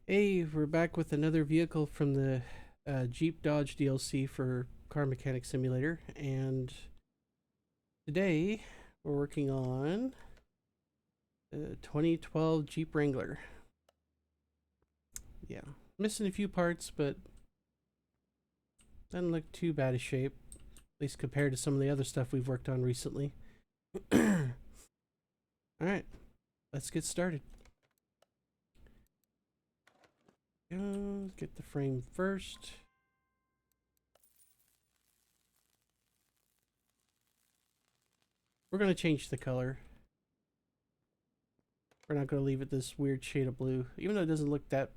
Hey, we're back with another vehicle from the Jeep Dodge DLC for Car Mechanic Simulator, and today we're working on the 2012 Jeep Wrangler. Yeah, missing a few parts, but doesn't look too bad a shape, at least compared to some of the other stuff we've worked on recently. Alright, let's get started. Get the frame first. We're going to change the color. We're not going to leave it this weird shade of blue, even though it doesn't look that,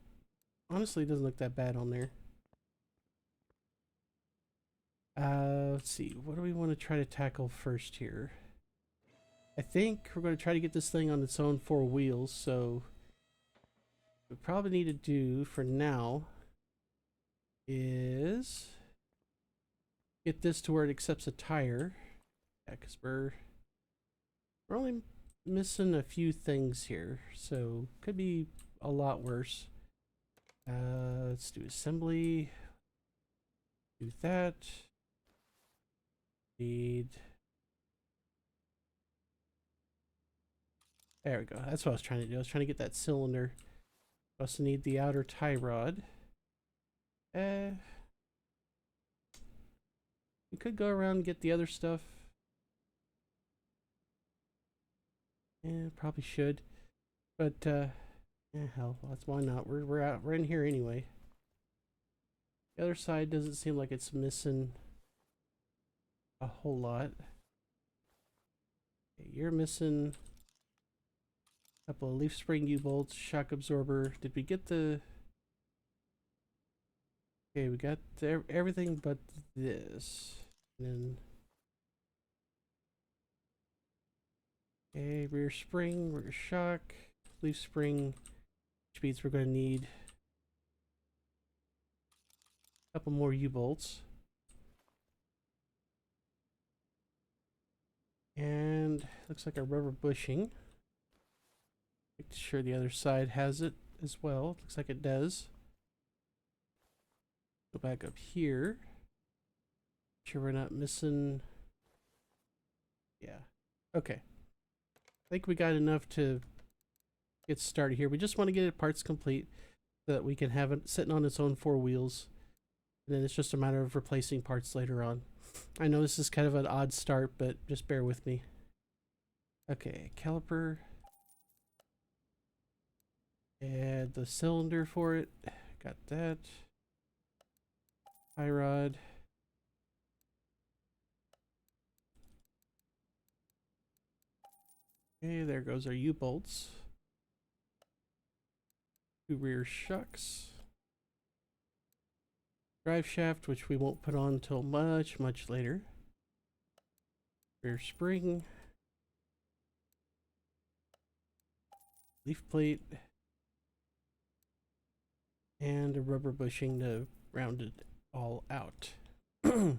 honestly, it doesn't look that bad on there. Let's see, what do we want to try to tackle first here? I think we're going to try to get this thing on its own four wheels, so what we probably need to do for now is get this to where it accepts a tire. Yeah, because we're only missing a few things here, so could be a lot worse. Let's do assembly. Do that. Need. There we go. That's what I was trying to do. I was trying to get that cylinder. Also need the outer tie rod. We could go around and get the other stuff. Yeah, probably should. But yeah, hell, that's why not. We're in here anyway. The other side doesn't seem like it's missing a whole lot. Okay, you're missing a couple of leaf spring U-bolts, shock absorber. Did we get the? Okay, we got everything but this. And then okay, rear spring, rear shock, leaf spring, which means we're going to need a couple more U-bolts. And looks like a rubber bushing. Make sure the other side has it as well. Looks like it does. Go back up here. Make sure we're not missing. Yeah. Okay. I think we got enough to get started here. We just want to get it parts complete so that we can have it sitting on its own four wheels. And then it's just a matter of replacing parts later on. I know this is kind of an odd start, but just bear with me. Okay, caliper. Add the cylinder for it. Got that. Tie rod. Okay, there goes our U-bolts. Two rear shocks. Drive shaft, which we won't put on until much later. Rear spring. Leaf plate. And a rubber bushing to round it all out. Okay,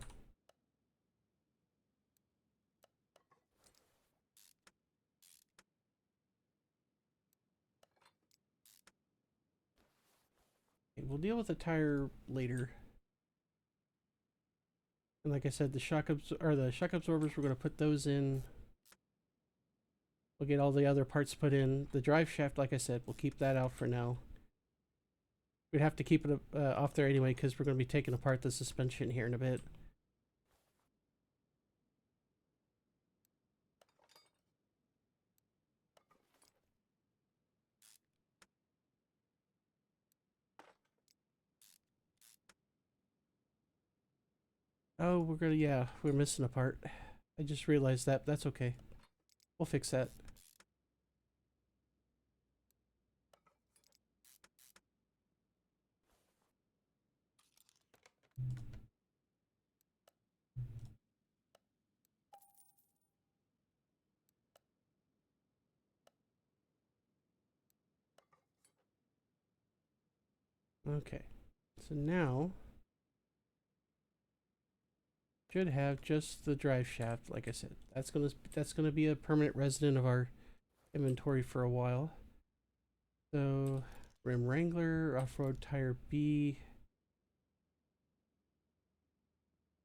we'll deal with the tire later. And like I said, the shock absorbers, we're going to put those in. We'll get all the other parts put in. The drive shaft, like I said, we'll keep that out for now. We'd have to keep it off there anyway because we're going to be taking apart the suspension here in a bit. Oh, yeah, we're missing a part. I just realized that. That's okay. We'll fix that. Okay. So now should have just the drive shaft, like I said. That's gonna be a permanent resident of our inventory for a while. So Rim Wrangler, off-road tire B.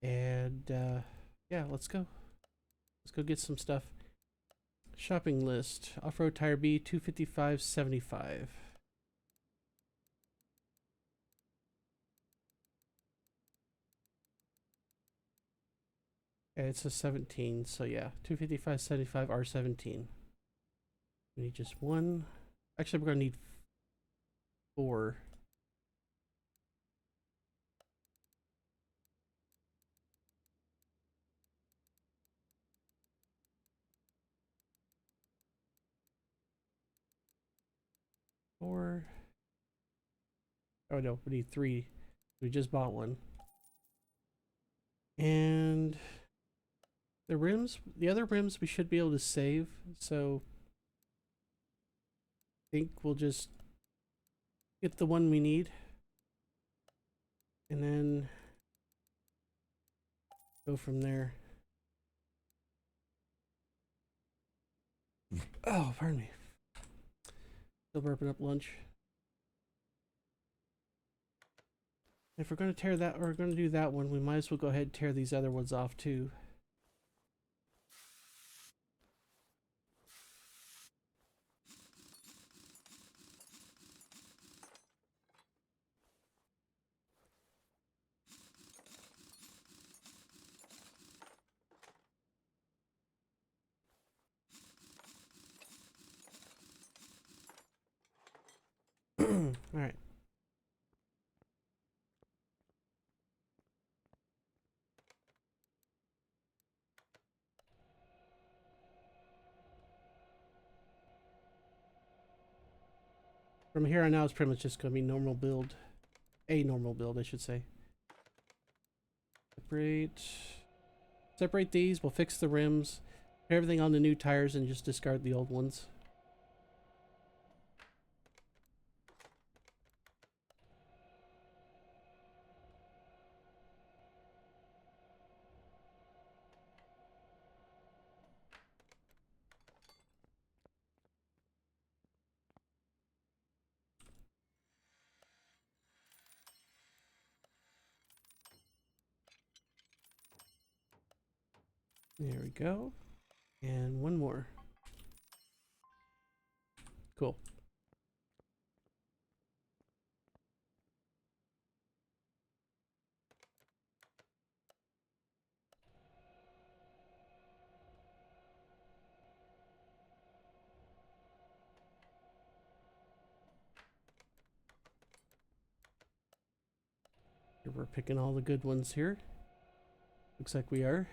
And yeah, let's go. Let's go get some stuff. Shopping list. Off-road tire B, 255.75. Yeah, it's a 17, so yeah, 255.75 R17. We need just one. Actually, we're gonna need 4. Four. Oh no, we need 3. We just bought one. And the rims, the other rims we should be able to save, so I think we'll just get the one we need. And then go from there. Oh, pardon me. Still burping up lunch. If we're going to tear that, or we're going to do that one, we might as well go ahead and tear these other ones off too. All right. From here on out, it's pretty much just going to be normal build. A normal build, I should say. Separate these. We'll fix the rims. Put everything on the new tires and just discard the old ones. There we go. And one more. Cool. We're picking all the good ones here. Looks like we are.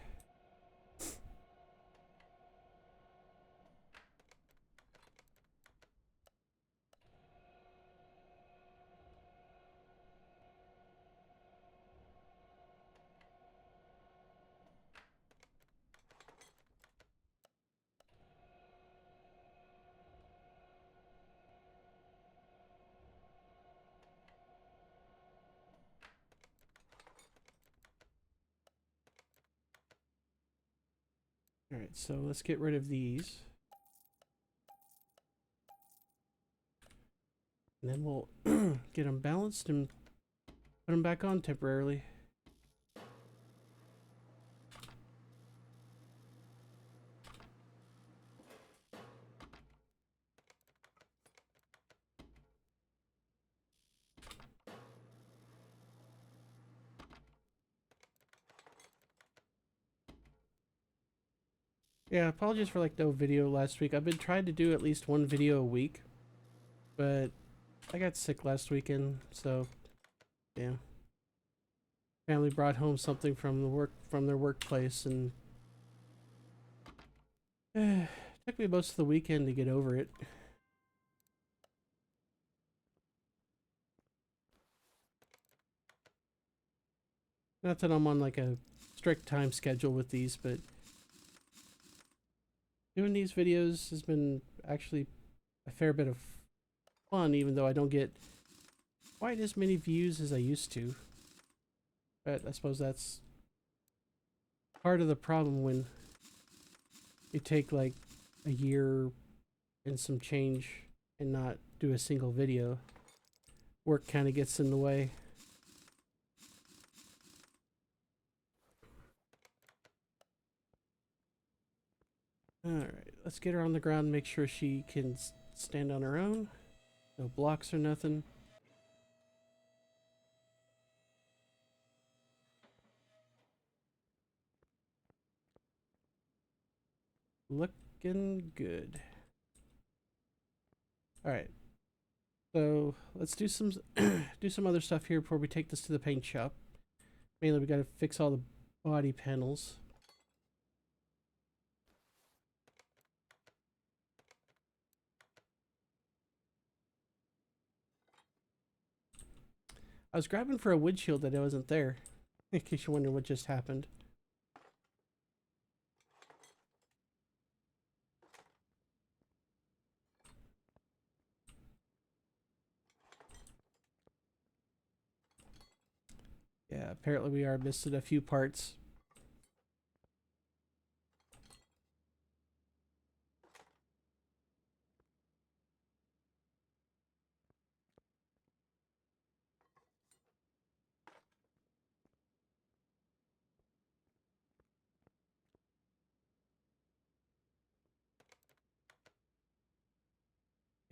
Alright, so let's get rid of these. And then we'll get them balanced and put them back on temporarily. Yeah, apologies for like no video last week. I've been trying to do at least one video a week, but I got sick last weekend, so yeah. Family brought home something from their workplace, and took me most of the weekend to get over it. Not that I'm on like a strict time schedule with these, but doing these videos has been actually a fair bit of fun, even though I don't get quite as many views as I used to. But I suppose that's part of the problem when you take like a year and some change and not do a single video. work kind of gets in the way. Alright, let's get her on the ground, make sure she can stand on her own. No blocks or nothing. Looking good. Alright. So let's do some do some other stuff here before we take this to the paint shop. Mainly we gotta fix all the body panels. I was grabbing for a windshield that wasn't there, in case you're wondering what just happened. Yeah, apparently we are missing a few parts.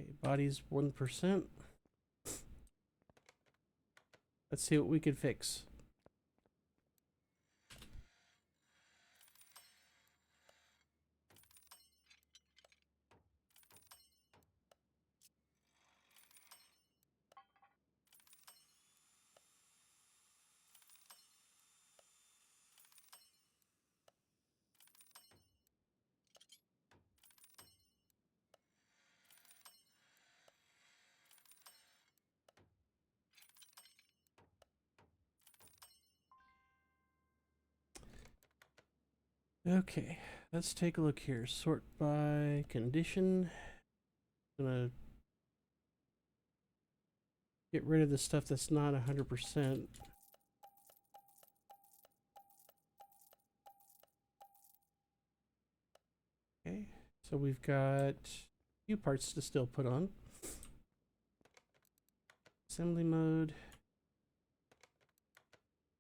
Okay, body's 1%. Let's see what we can fix. Okay, let's take a look here. Sort by condition. Gonna get rid of the stuff that's not 100%. Okay, so we've got a few parts to still put on. Assembly mode.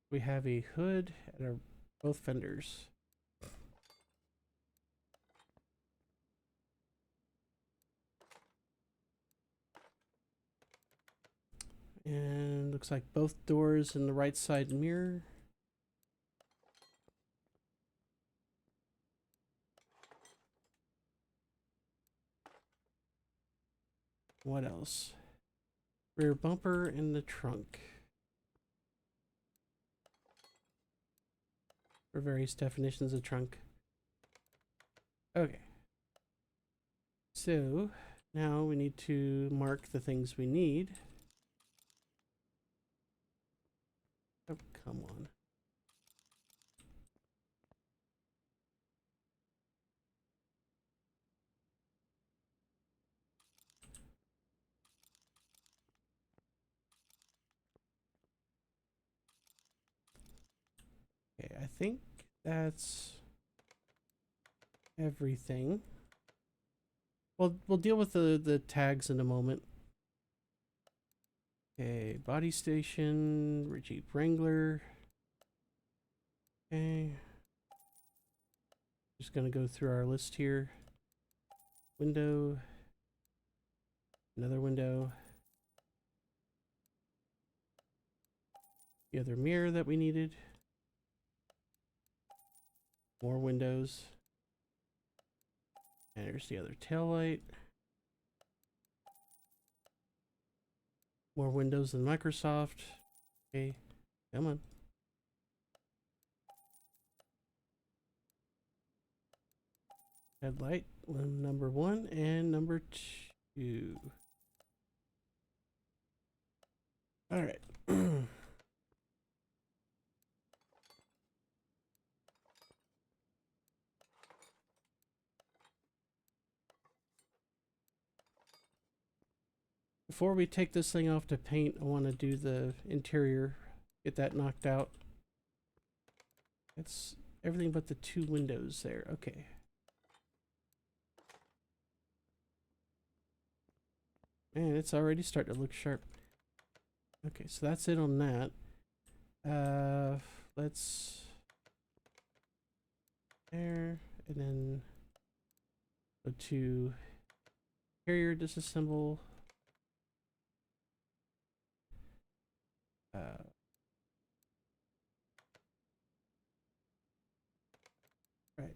We have a hood and both fenders. And looks like both doors in the right side mirror. What else? Rear bumper in the trunk. For various definitions of trunk. Okay. So now we need to mark the things we need. Oh, come on. Okay, I think that's everything. We'll deal with the tags in a moment. Okay, body station, Jeep Wrangler. Okay. Just gonna go through our list here. Window. Another window. The other mirror that we needed. More windows. And there's the other tail light. More windows than Microsoft. Okay, come on. Headlight, number 1 and number 2. All right. Before we take this thing off to paint, I want to do the interior, get that knocked out. It's everything but the 2 windows there. Okay. Man, it's already starting to look sharp. Okay, so that's it on that. Let's there, and then go to carrier disassemble. Right.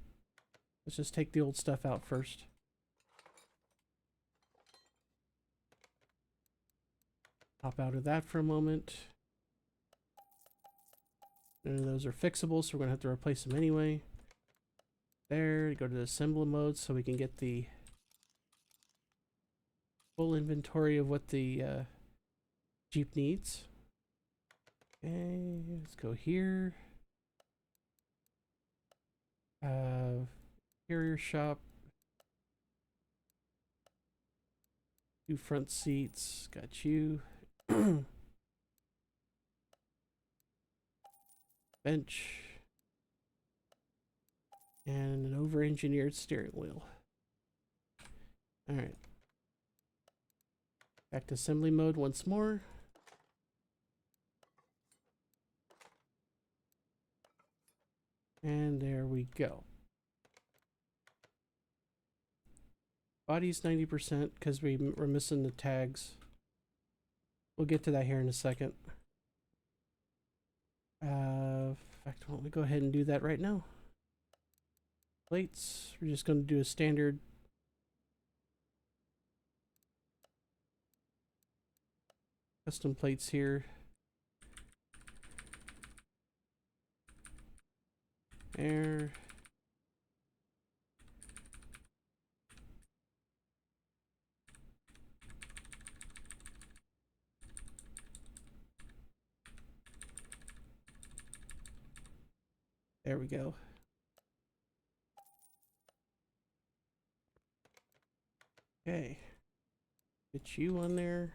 Let's just take the old stuff out first. Pop out of that for a moment. None of those are fixable, so we're gonna have to replace them anyway. There, go to the assembly mode so we can get the full inventory of what the Jeep needs. Okay, let's go here. Carrier shop. 2 front seats. Got you. Bench. And an over-engineered steering wheel. Alright. Back to assembly mode once more. And there we go. Body's 90% because we're missing the tags. We'll get to that here in a second. In fact, why don't we go ahead and do that right now? Plates, we're just going to do a standard custom plates here. There. There we go. Okay. Get you on there.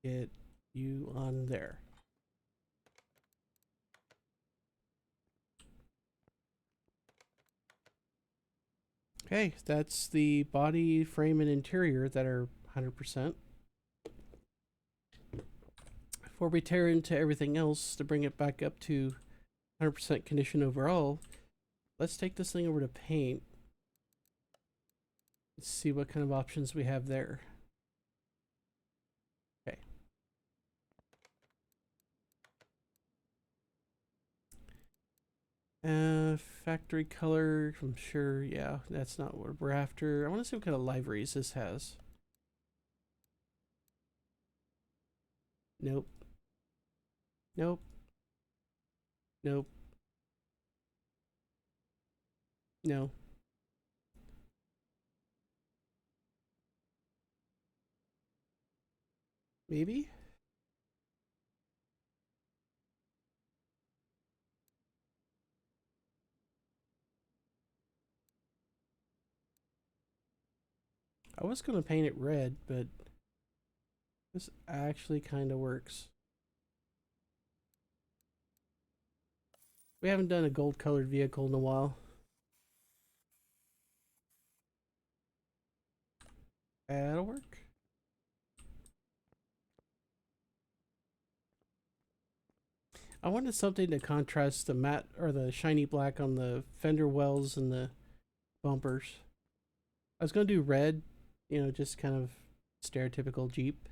Get you on there. Okay, that's the body, frame, and interior that are 100%. Before we tear into everything else to bring it back up to 100% condition overall, let's take this thing over to paint. Let's see what kind of options we have there. Okay. Factory color, I'm sure, yeah, that's not what we're after. I want to see what kind of liveries this has. Nope. Nope. Nope. No. Maybe? I was going to paint it red, but this actually kind of works. We haven't done a gold colored vehicle in a while. That'll work. I wanted something to contrast the matte or the shiny black on the fender wells and the bumpers. I was going to do red, you know, just kind of stereotypical Jeep,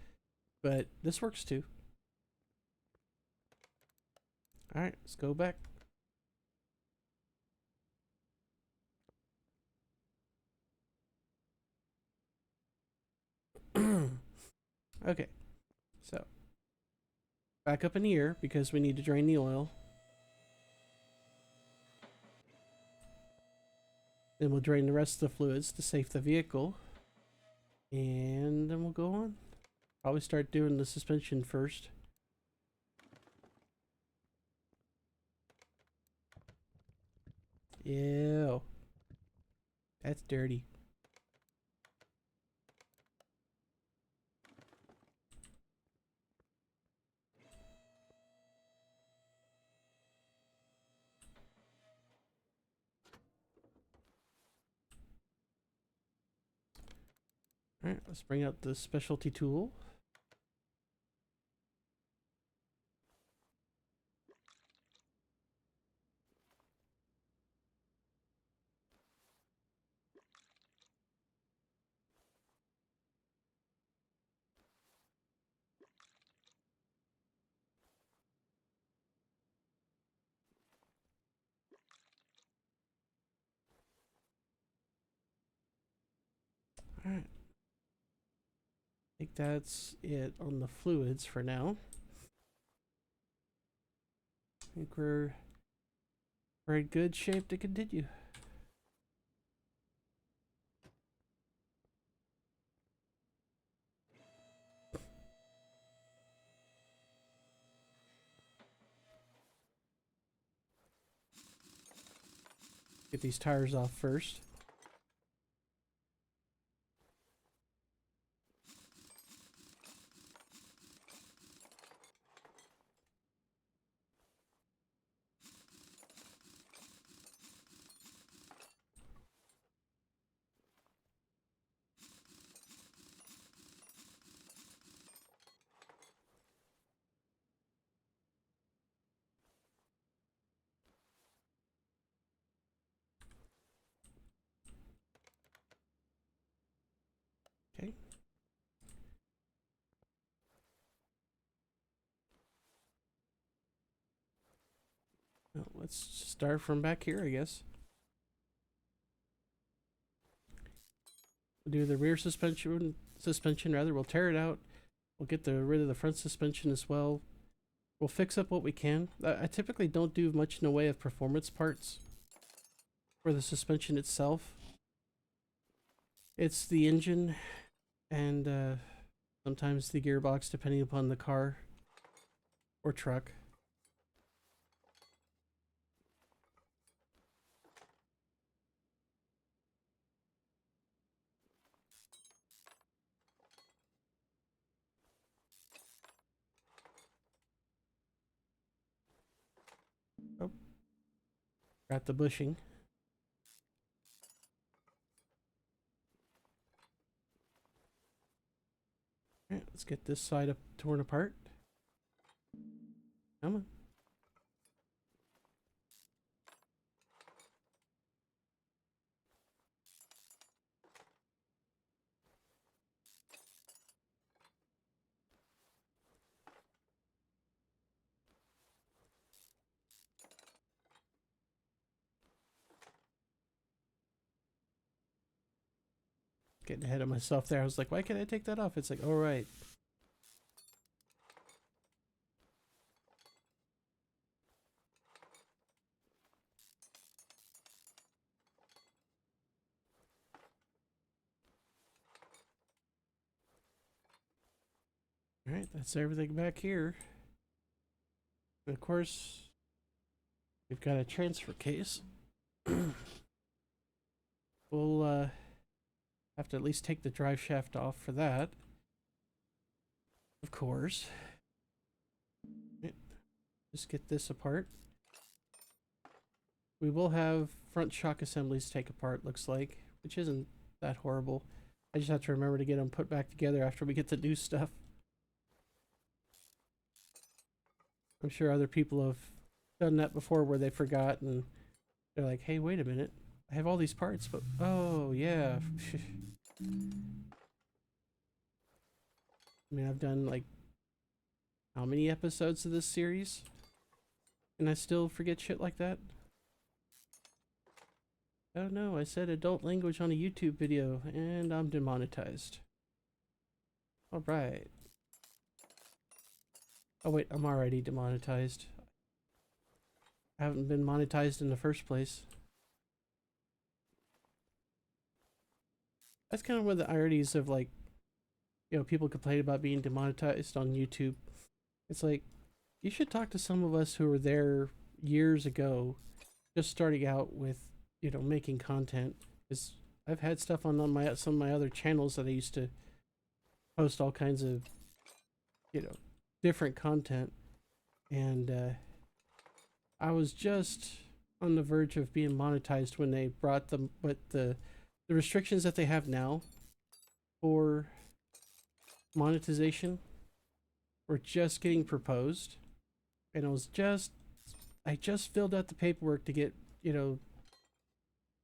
but this works too. All right, let's go back. Okay, so back up in here because we need to drain the oil. Then we'll drain the rest of the fluids to safe the vehicle. And then we'll go on. Probably start doing the suspension first. Ew. That's dirty. Alright, let's bring out the specialty tool. Alright. I think that's it on the fluids for now. I think we're in good shape to continue. Get these tires off first. Okay. Well, let's start from back here, I guess. We'll do the rear suspension rather. We'll tear it out. We'll get rid of the front suspension as well. We'll fix up what we can. I typically don't do much in the way of performance parts for the suspension itself. It's the engine and sometimes the gearbox, depending upon the car or truck. Oh, got the bushing. Alright, let's get this side up torn apart. Come on. Getting ahead of myself there. I was like, why can't I take that off? It's like, all right. All right, that's everything back here. And of course, we've got a transfer case. We'll have to at least take the drive shaft off for that. Of course. Right. Just get this apart. We will have front shock assemblies take apart, looks like, which isn't that horrible. I just have to remember to get them put back together after we get the new stuff. I'm sure other people have done that before where they forgot and they're like, hey, wait a minute. I have all these parts, but oh, yeah. I mean, I've done like how many episodes of this series? And I still forget shit like that? Oh no, I said adult language on a YouTube video and I'm demonetized. Alright. Oh wait, I'm already demonetized. I haven't been monetized in the first place. That's kind of one of the ironies of, like, you know, people complain about being demonetized on YouTube. It's like, you should talk to some of us who were there years ago, just starting out with, you know, making content. Because I've had stuff on some of my other channels that I used to post all kinds of, you know, different content. And I was just on the verge of being monetized when they brought them, but the restrictions that they have now for monetization were just getting proposed, and I just filled out the paperwork to get, you know,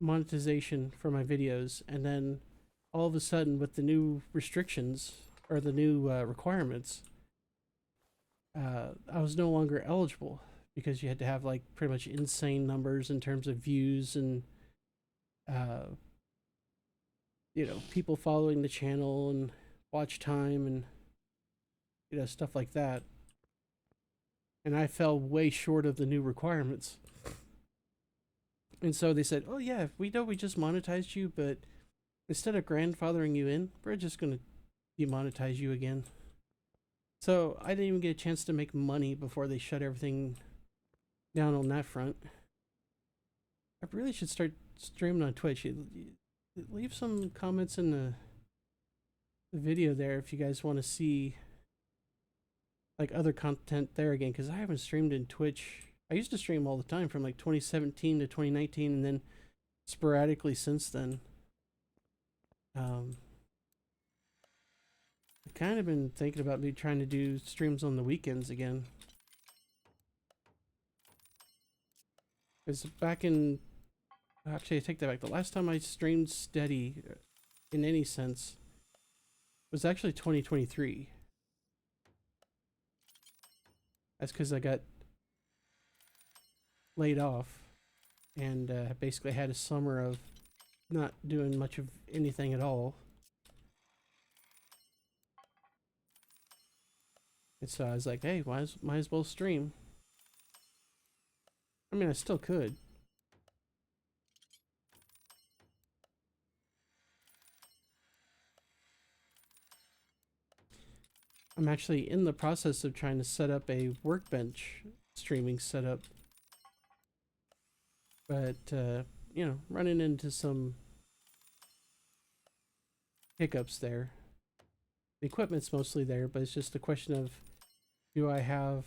monetization for my videos, and then all of a sudden with the new restrictions or the new requirements, I was no longer eligible because you had to have like pretty much insane numbers in terms of views and people following the channel and watch time and stuff like that. And I fell way short of the new requirements. And so they said, "Oh yeah, we know we just monetized you, but instead of grandfathering you in, we're just gonna demonetize you again." So I didn't even get a chance to make money before they shut everything down on that front. I really should start streaming on Twitch. Leave some comments in the video there if you guys want to see like other content there again, because I haven't streamed in Twitch. I used to stream all the time from like 2017 to 2019, and then sporadically since then. I've kind of been thinking about me trying to do streams on the weekends again. Because back in, actually I take that back, the last time I streamed steady in any sense was actually 2023. That's because I got laid off and basically had a summer of not doing much of anything at all. And so I was like, hey, might as well stream. I mean, I still could. I'm actually in the process of trying to set up a workbench streaming setup. But, running into some hiccups there. The equipment's mostly there, but it's just a question of, do I have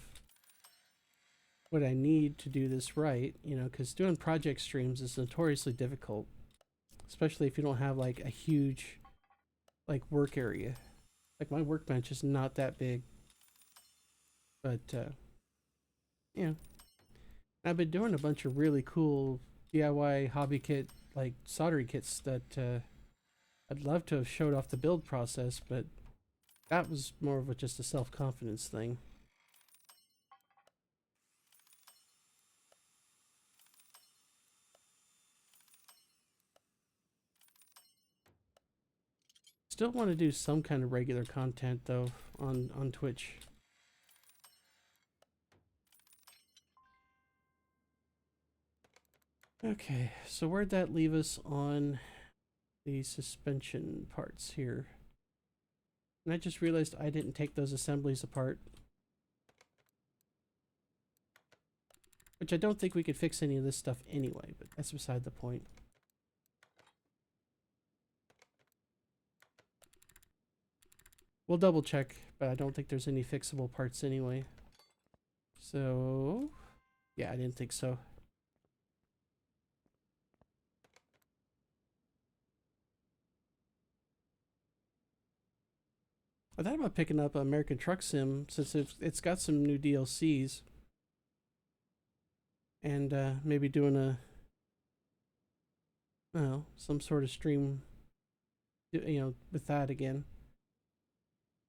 what I need to do this right? Because doing project streams is notoriously difficult, especially if you don't have like a huge like work area. Like my workbench is not that big, but I've been doing a bunch of really cool DIY hobby kit like soldering kits that I'd love to have showed off the build process, but that was more of just a self-confidence thing. Still want to do some kind of regular content though on Twitch. Okay, so where'd that leave us on the suspension parts here? And I just realized I didn't take those assemblies apart. Which I don't think we could fix any of this stuff anyway, but that's beside the point. We'll double check, but I don't think there's any fixable parts anyway. So, yeah, I didn't think so. I thought about picking up American Truck Sim since it's got some new DLCs. And maybe doing some sort of stream, with that again.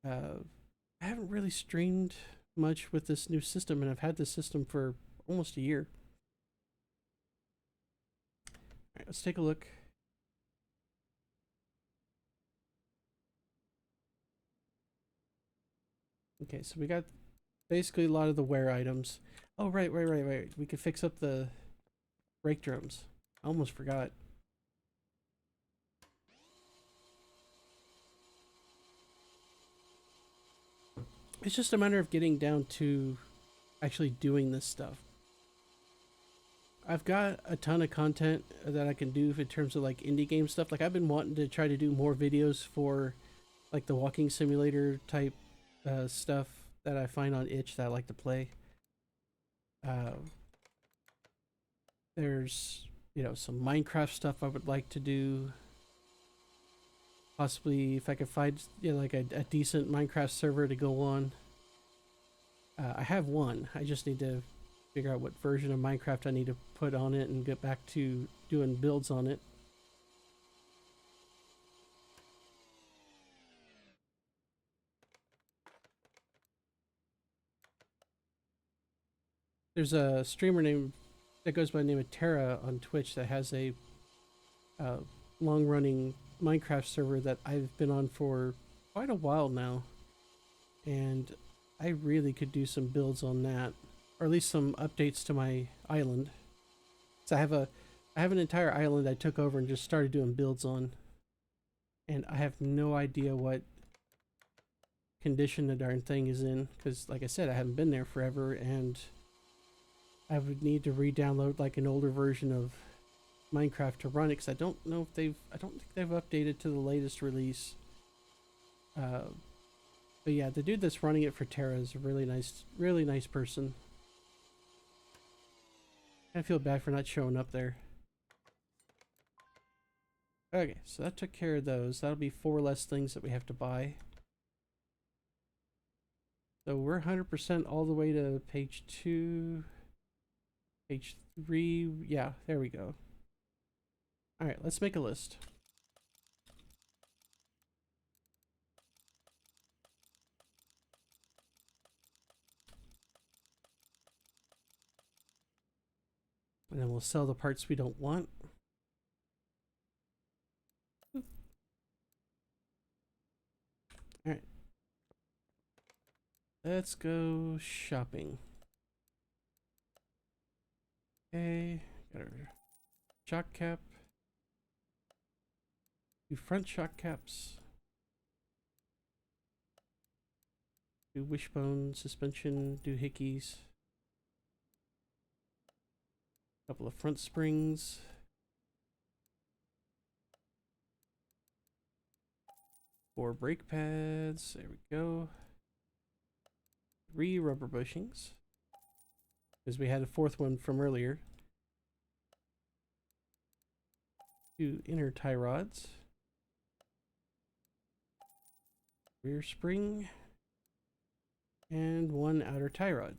I haven't really streamed much with this new system, and I've had this system for almost a year. Alright, let's take a look. Okay, so we got basically a lot of the wear items. Oh, right. We could fix up the brake drums. I almost forgot. It's just a matter of getting down to actually doing this stuff. I've got a ton of content that I can do in terms of like indie game stuff. Like I've been wanting to try to do more videos for like the walking simulator type stuff that I find on itch that I like to play. There's some Minecraft stuff I would like to do. Possibly if I could find like a decent Minecraft server to go on. I have one. I just need to figure out what version of Minecraft I need to put on it and get back to doing builds on it. There's a streamer named that goes by the name of Terra on Twitch that has a long-running Minecraft server that I've been on for quite a while now, and I really could do some builds on that, or at least some updates to my island. So I have an entire island I took over and just started doing builds on, and I have no idea what condition the darn thing is in, because like I said, I haven't been there forever, and I would need to re-download like an older version of Minecraft to run it, because I don't know if I don't think they've updated to the latest release. But yeah, the dude that's running it for Terra is a really nice person. I feel bad for not showing up there. Okay, so that took care of those. That'll be 4 less things that we have to buy. So we're 100% all the way to page 2, page 3. Yeah, there we go. All right, let's make a list. And then we'll sell the parts we don't want. All right. Let's go shopping. Okay, got our shock cap. Do front shock caps. Do wishbone suspension. Do hickeys. Couple of front springs. 4 brake pads. There we go. 3 rubber bushings, because we had a 4th one from earlier. 2 inner tie rods. Rear spring. And 1 outer tie rod.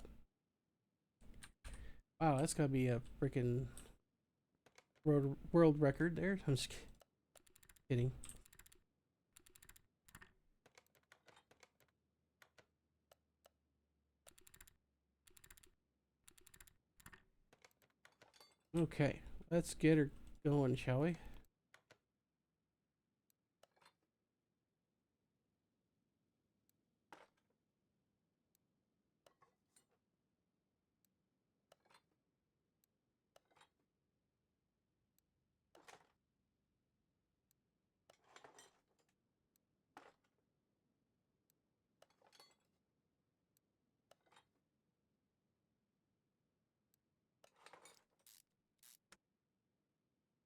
Wow, that's gotta be a freaking world record there. I'm just kidding. Okay, let's get her going, shall we?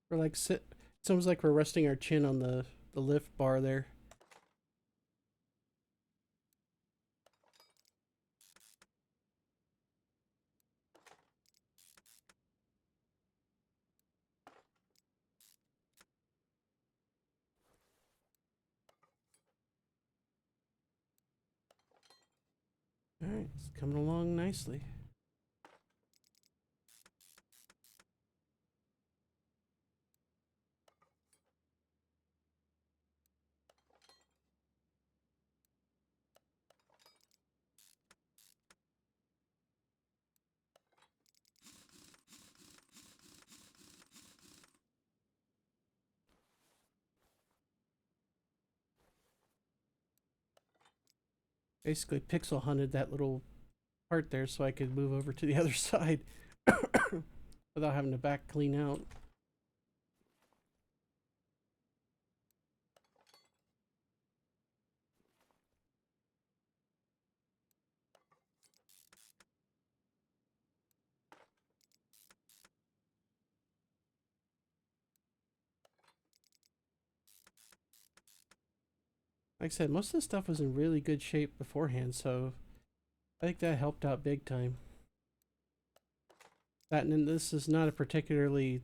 We're like it's almost like we're resting our chin on the lift bar there. Alright, it's coming along nicely. Basically pixel hunted that little part there so I could move over to the other side without having to back clean out. Like I said, most of the stuff was in really good shape beforehand, so I think that helped out big time. That, and this is not a particularly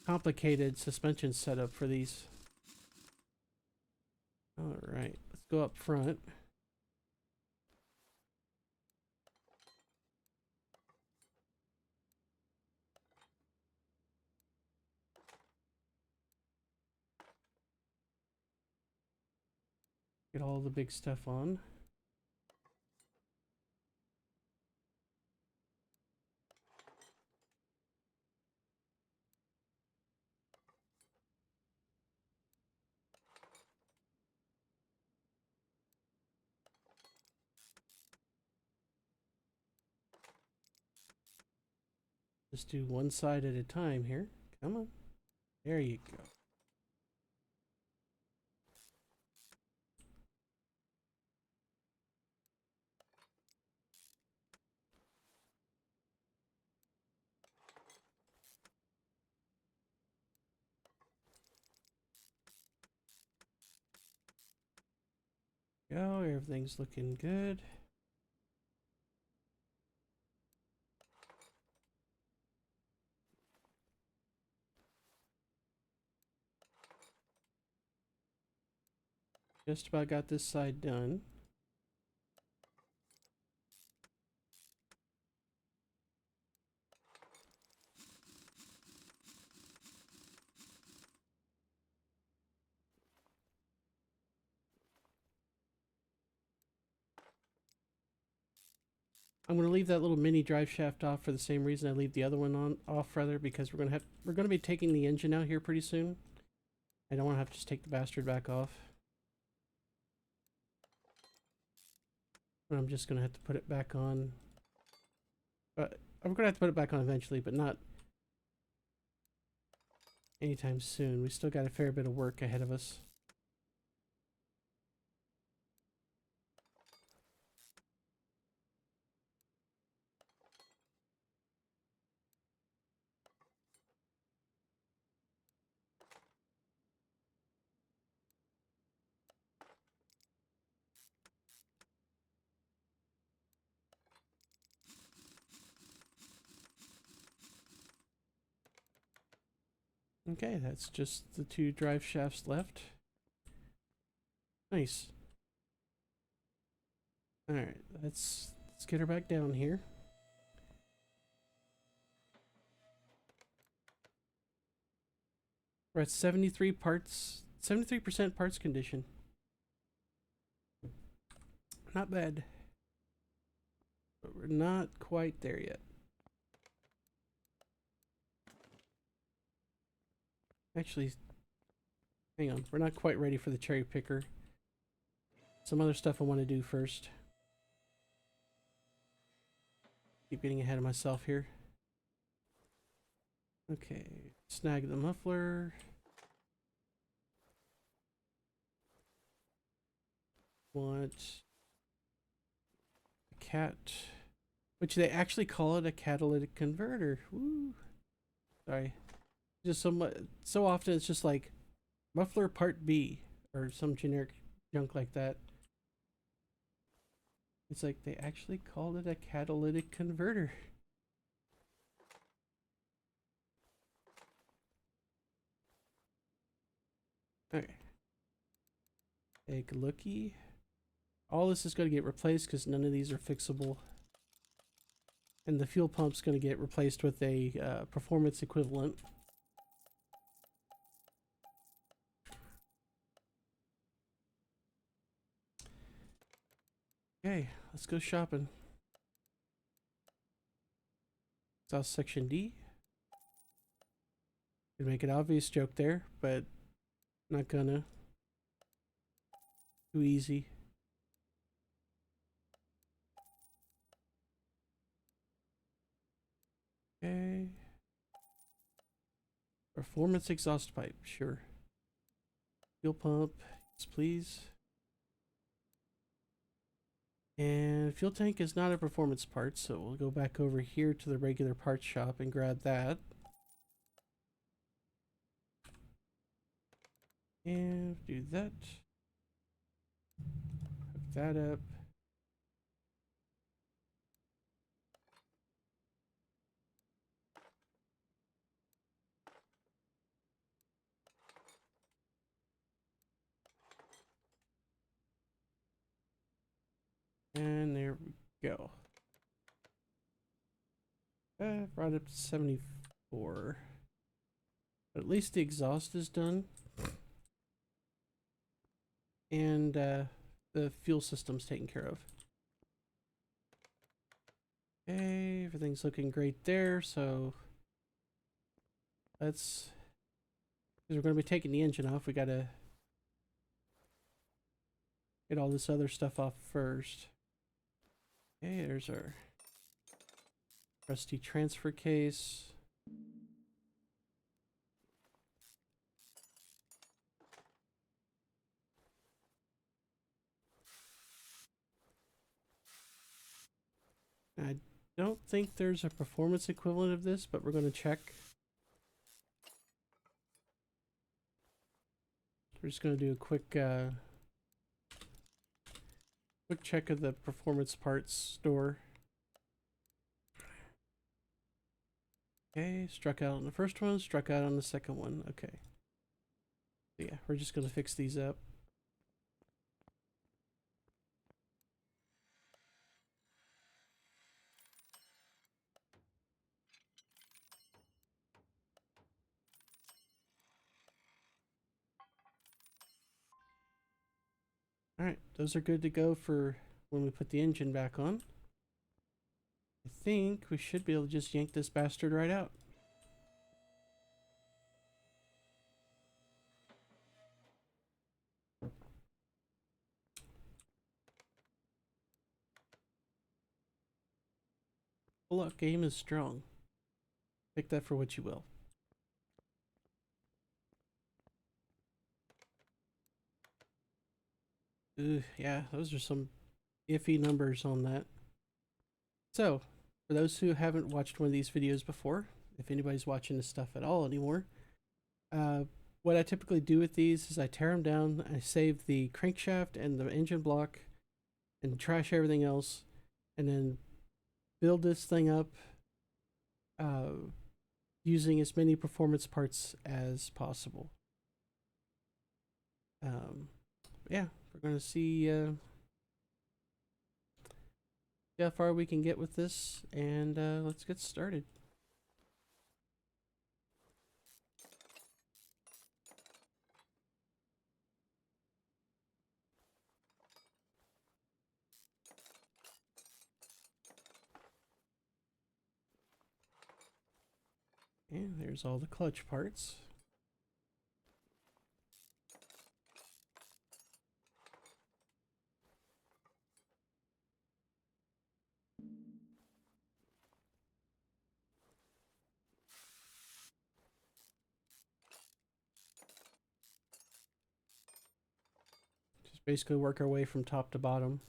complicated suspension setup for these. Alright, let's go up front. Get all the big stuff on. Just do one side at a time here. Come on. There you go. Go, everything's looking good. Just about got this side done. I'm going to leave that little mini drive shaft off for the same reason I leave the other one off rather, because we're going to be taking the engine out here pretty soon. I don't want to have to just take the bastard back off. I'm just going to have to put it back on. But I'm going to have to put it back on eventually, but not anytime soon. We still got a fair bit of work ahead of us. Okay, that's just the 2 drive shafts left. Nice. Alright, let's get her back down here. We're at 73 parts, 73% parts condition. Not bad. But we're not quite there yet. Actually, hang on. We're not quite ready for the cherry picker. Some other stuff I want to do first. Keep getting ahead of myself here. Okay, snag the muffler. Want a cat, which they actually call it a catalytic converter. Woo. Sorry. Just so often it's just like muffler part B or some generic junk like that. It's like they actually called it a catalytic converter. Okay. Take a looky. All this is going to get replaced because none of these are fixable. And the fuel pump's going to get replaced with a performance equivalent. Okay, let's go shopping. South Section D. Could make an obvious joke there, but not gonna. Too easy. Okay. Performance exhaust pipe, sure. Fuel pump, yes please. And fuel tank is not a performance part, so we'll go back over here to the regular parts shop and grab that. And do that. Hook that up. And there we go. Brought up to 74. But at least the exhaust is done. And the fuel system's taken care of. Okay, everything's looking great there, so let's, because we're going to be taking the engine off, we got to get all this other stuff off first. Okay, there's our Rusty transfer case. I don't think there's a performance equivalent of this, but we're going to check. We're just going to do a quick check of the performance parts store. Okay, struck out on the first one, struck out on the second one. Okay. So yeah, we're just going to fix these up. Alright, those are good to go for when we put the engine back on. I think we should be able to just yank this bastard right out. Pull-out game is strong. Take that for what you will. Yeah, those are some iffy numbers on that. So, for those who haven't watched one of these videos before, if anybody's watching this stuff at all anymore, what I typically do with these is I tear them down, I save the crankshaft and the engine block, and trash everything else, and then build this thing up using as many performance parts as possible. Yeah, we're going to see how far we can get with this, and let's get started. And there's all the clutch parts. Just basically work our way from top to bottom.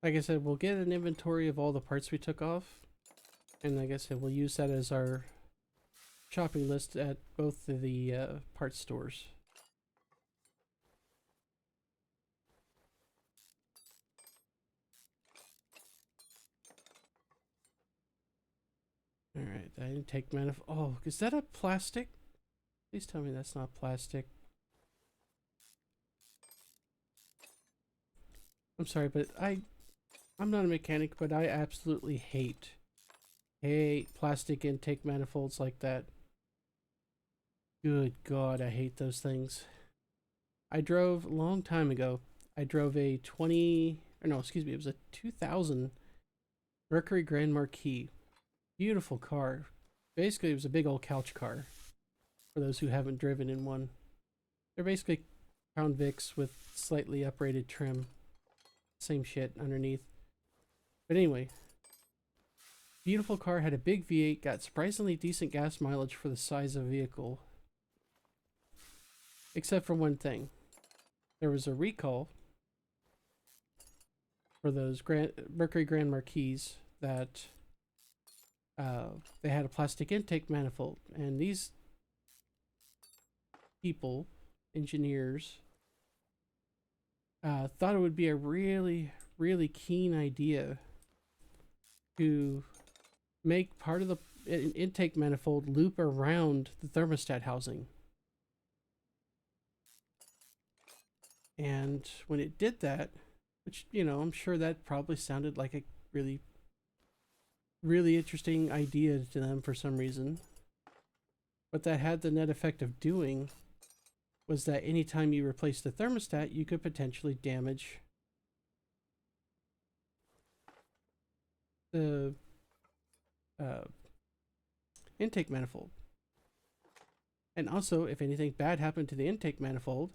Like I said, we'll get an inventory of all the parts we took off, and like I said, we'll use that as our shopping list at both of the parts stores. Alright, I didn't take manifold. Oh, is that a plastic? Please tell me that's not plastic. I'm sorry, but I'm not a mechanic, but I absolutely hate plastic intake manifolds like that. Good God, I hate those things. I drove a long time ago. I drove a it was a 2000 Mercury Grand Marquis. Beautiful car. Basically, it was a big old couch car. For those who haven't driven in one, they're basically Crown Vics with slightly uprated trim. Same shit underneath. But anyway, beautiful car, had a big V8, got surprisingly decent gas mileage for the size of vehicle. Except for one thing. There was a recall for those Mercury Grand Marquis that they had a plastic intake manifold, and these people, engineers, thought it would be a really, really keen idea to make part of the intake manifold loop around the thermostat housing. And when it did that, which, you know, I'm sure that probably sounded like a really, really interesting idea to them for some reason. What that had the net effect of doing was that anytime you replace the thermostat, you could potentially damage the uh, intake manifold. And also, if anything bad happened to the intake manifold,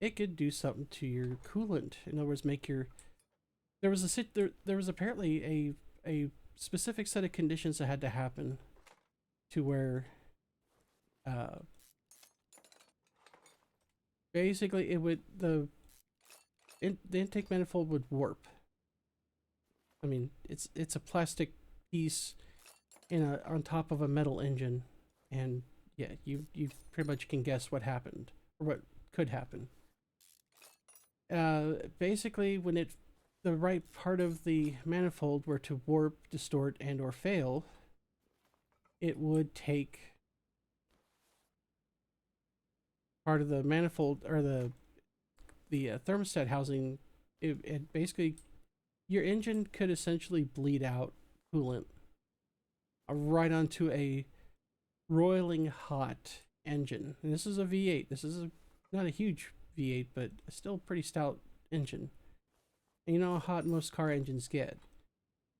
it could do something to your coolant. In other words, make your there was apparently a specific set of conditions that had to happen to where uh, basically it would the intake manifold would warp. I mean, it's a plastic piece on top of a metal engine, and yeah, you pretty much can guess what happened or what could happen. Basically, when the right part of the manifold were to warp, distort, and or fail, it would take part of the manifold or the thermostat housing. It basically your engine could essentially bleed out coolant right onto a roiling hot engine. And this is a V8. This is not a huge V8, but still a pretty stout engine. And you know how hot most car engines get.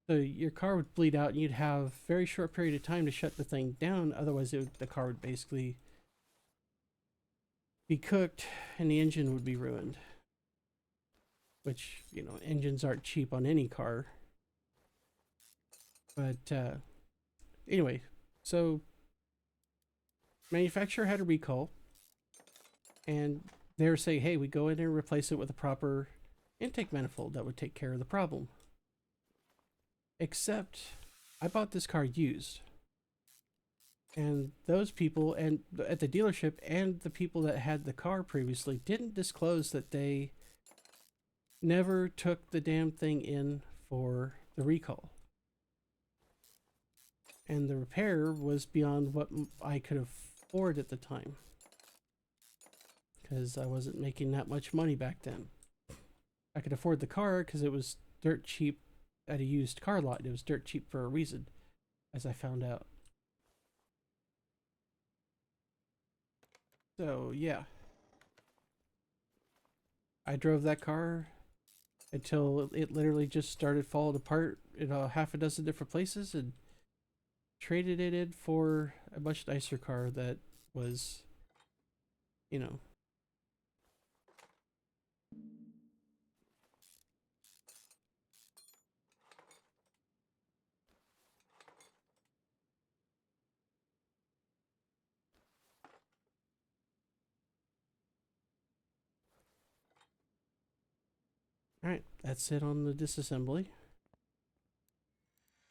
So your car would bleed out, and you'd have a very short period of time to shut the thing down. Otherwise, the car would basically be cooked, and the engine would be ruined. Which, you know, engines aren't cheap on any car. But anyway, so manufacturer had a recall, and they were saying, hey, we go in and replace it with a proper intake manifold that would take care of the problem. Except I bought this car used, and those people and at the dealership and the people that had the car previously didn't disclose that they never took the damn thing in for the recall. And the repair was beyond what I could afford at the time, because I wasn't making that much money back then. I could afford the car because it was dirt cheap at a used car lot. It was dirt cheap for a reason, as I found out. So yeah, I drove that car until it literally just started falling apart in a half a dozen different places, and traded it in for a much nicer car that was, you know. Alright, that's it on the disassembly.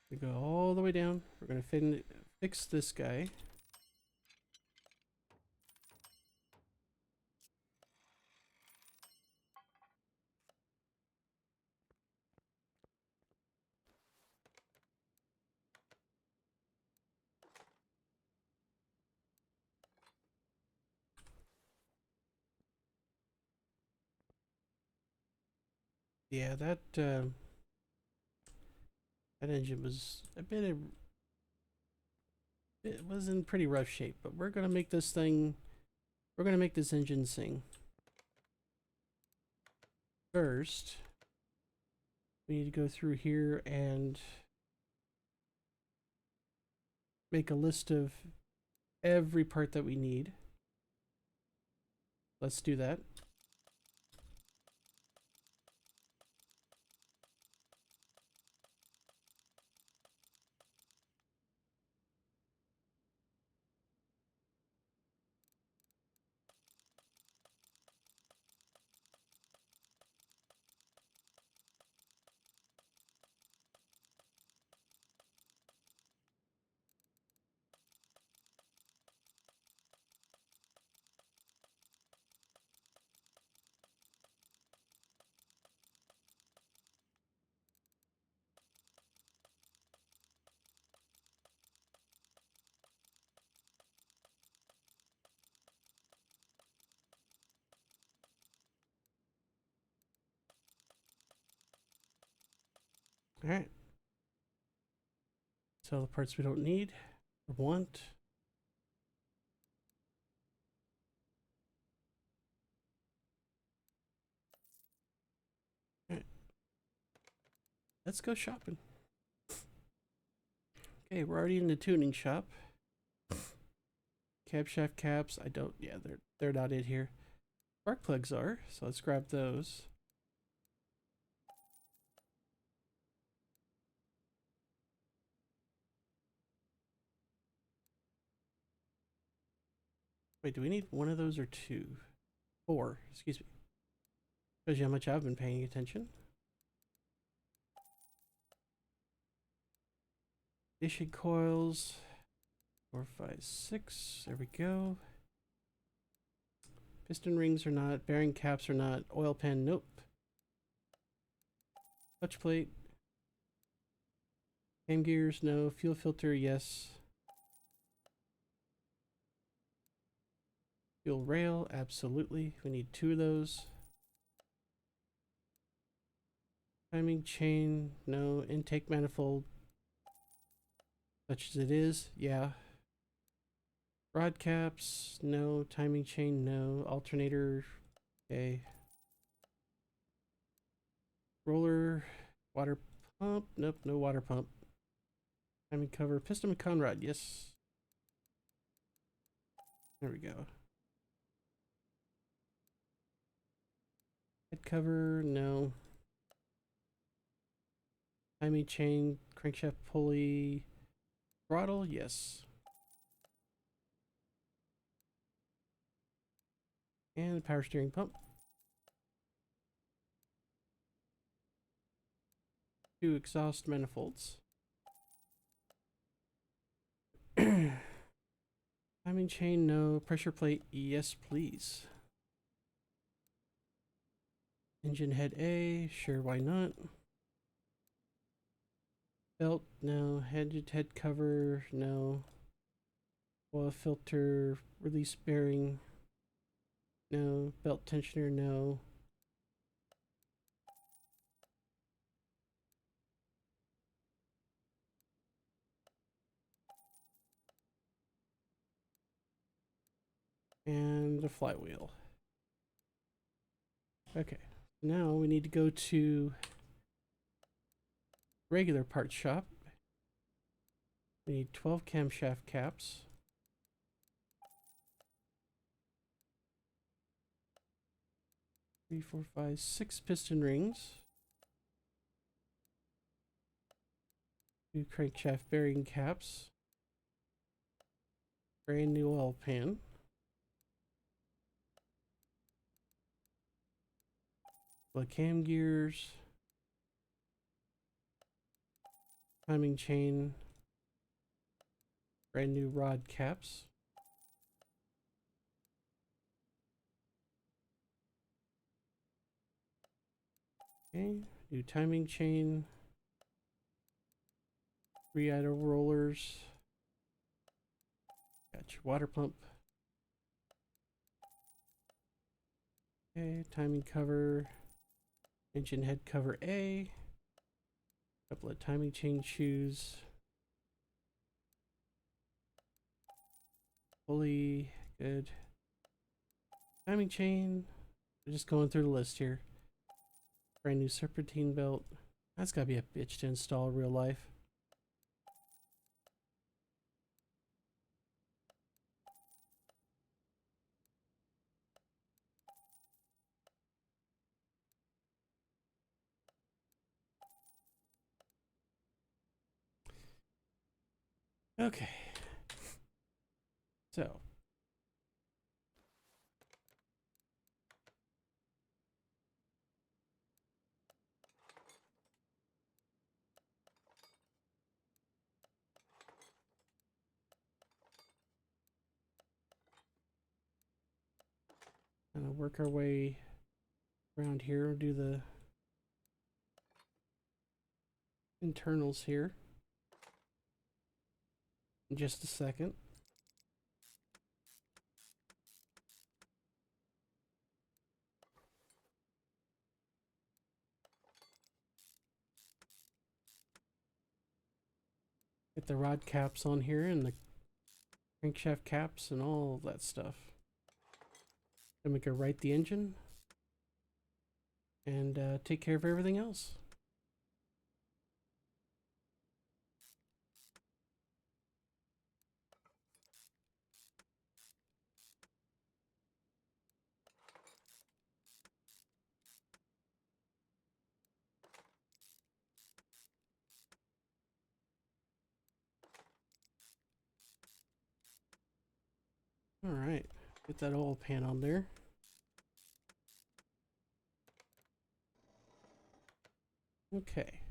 We go all the way down. We're going to fix this guy. Yeah, that engine was it was in pretty rough shape, but we're going to make this thing, we're going to make this engine sing. First, we need to go through here and make a list of every part that we need. Let's do that. All right. So the parts we don't need or want. All right. Let's go shopping. Okay, we're already in the tuning shop. Camshaft caps, I don't, yeah, they're not in here. Spark plugs are, so let's grab those. Wait, do we need one of those or two? Four, excuse me. Shows you how much I've been paying attention. Ignition coils. 4, 5, 6. There we go. Piston rings are not. Bearing caps are not. Oil pan, nope. Clutch plate. Cam gears, no. Fuel filter, yes. Fuel rail, absolutely. We need 2 of those. Timing chain, no. Intake manifold, such as it is, yeah. Rod caps, no. Timing chain, no. Alternator, okay. Roller, water pump, nope, no water pump. Timing cover, piston and conrod, yes. There we go. Head cover, no. Timing chain, crankshaft pulley, throttle, yes. And power steering pump. 2 exhaust manifolds. Timing chain, no. Pressure plate, yes, please. Engine head A, sure, why not? Belt, no. Head cover, no. Oil filter, release bearing, no. Belt tensioner, no. And the flywheel. Okay, now we need to go to regular parts shop. We need 12 camshaft caps. 3, 4, 5, 6 piston rings. 2 crankshaft bearing caps. Brand new oil pan. The cam gears. Timing chain. Brand new rod caps. Okay, new timing chain. 3 idle rollers. Got your water pump. Okay, timing cover. Engine head cover A. Couple of timing chain shoes. Pulley, good. Timing chain. We're just going through the list here. Brand new serpentine belt. That's gotta be a bitch to install real life. Okay. So. Gonna work our way around here, do the internals here in just a second. Get the rod caps on here and the crankshaft caps and all that stuff. Then we can right the engine and take care of everything else. All right, get that oil pan on there. Okay.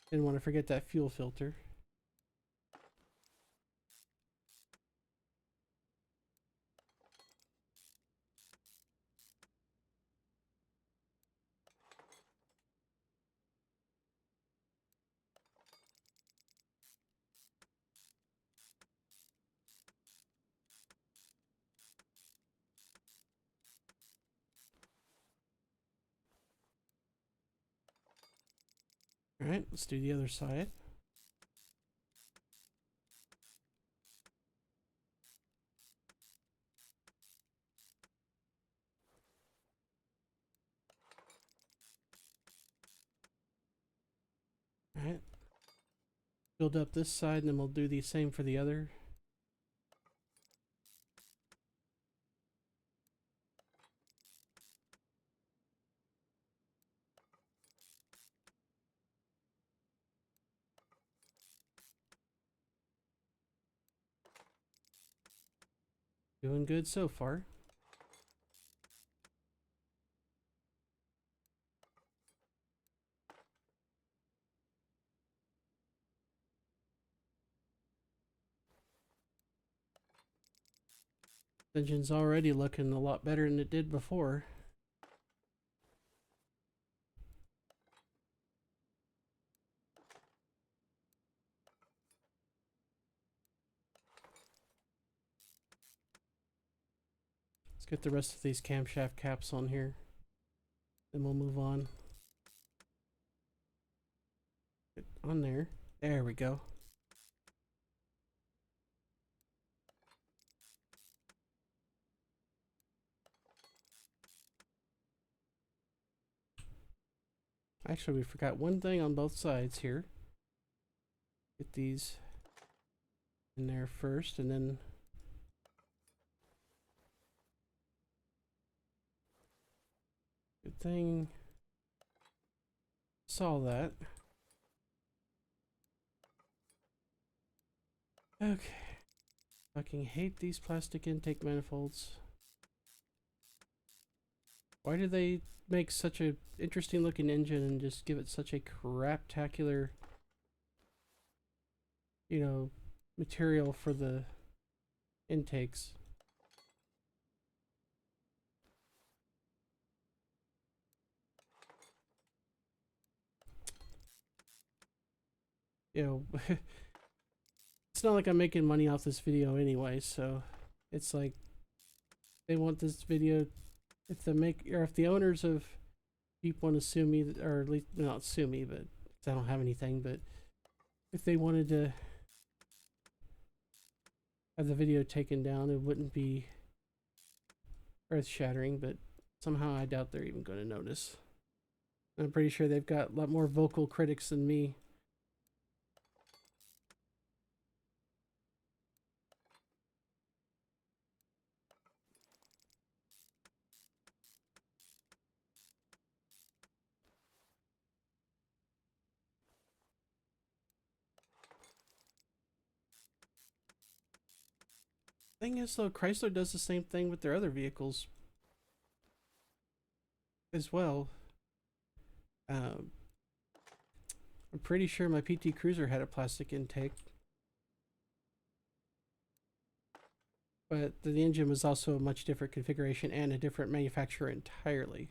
Didn't want to forget that fuel filter. All right, let's do the other side. All right. Build up this side, and then we'll do the same for the other. Doing good so far. Engine's already looking a lot better than it did before. Let's get the rest of these camshaft caps on here. Then we'll move on. Get on there. There we go. Actually, we forgot one thing on both sides here. Get these in there first, and then good thing saw that. Okay. Fucking hate these plastic intake manifolds. Why do they make such a interesting looking engine and just give it such a craptacular, you know, material for the intakes? You know, it's not like I'm making money off this video anyway, so it's like they want this video. If the owners of Jeep want to sue me, or at least not sue me, but I don't have anything, but if they wanted to have the video taken down, it wouldn't be earth-shattering, but somehow I doubt they're even going to notice. I'm pretty sure they've got a lot more vocal critics than me. Thing is, though, Chrysler does the same thing with their other vehicles as well. I'm pretty sure my PT Cruiser had a plastic intake, but the engine was also a much different configuration and a different manufacturer entirely.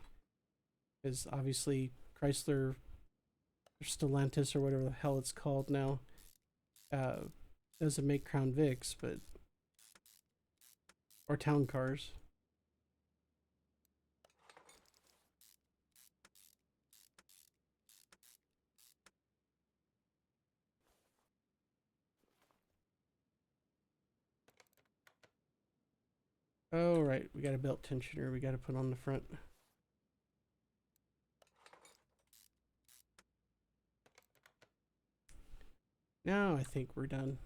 Because obviously Chrysler, or Stellantis, or whatever the hell it's called now, doesn't make Crown Vics, but or town cars. Oh, right. We got a belt tensioner we got to put on the front. Now I think we're done.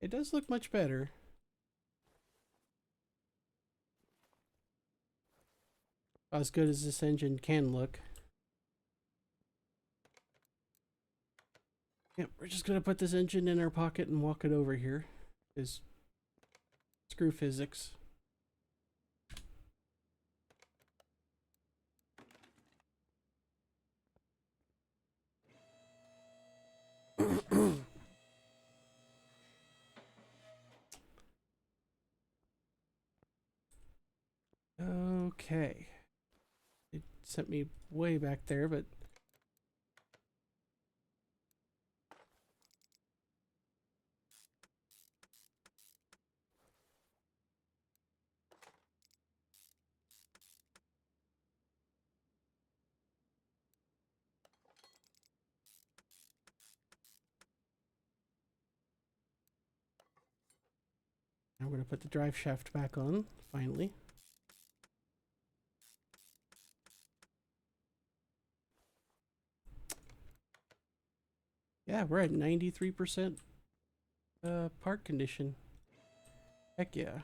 It does look much better. As good as this engine can look. Yep, we're just gonna put this engine in our pocket and walk it over here. Is screw physics. Okay. It sent me way back there, but now we're gonna put the drive shaft back on, finally. Yeah, we're at 93% park condition. Heck yeah.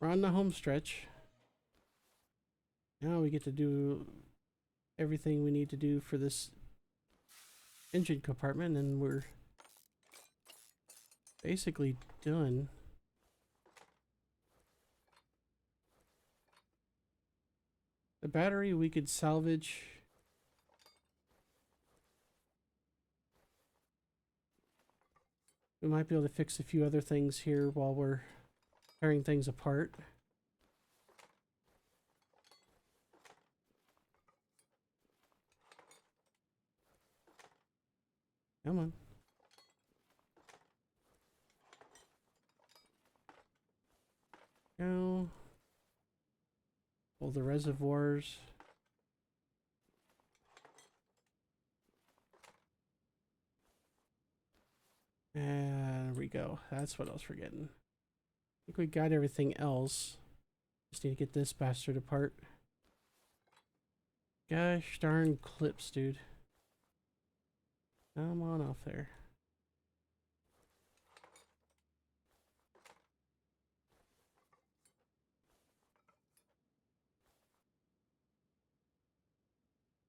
We're on the home stretch. Now we get to do everything we need to do for this engine compartment, and we're basically done. The battery we could salvage. We might be able to fix a few other things here while we're tearing things apart. Come on. Go. Pull the reservoirs. And there we go. That's what I was forgetting. I think we got everything else. Just need to get this bastard apart. Gosh darn clips, dude. Come on off there.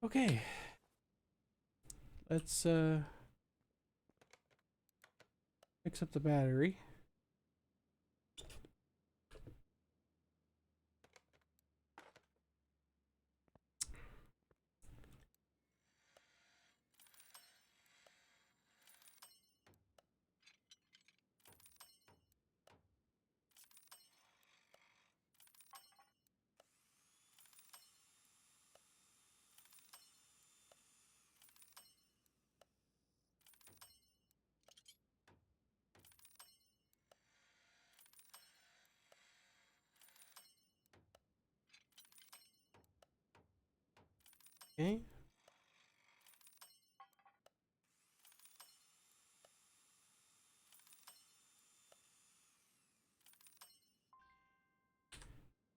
Okay. Let's fix up the battery. Okay.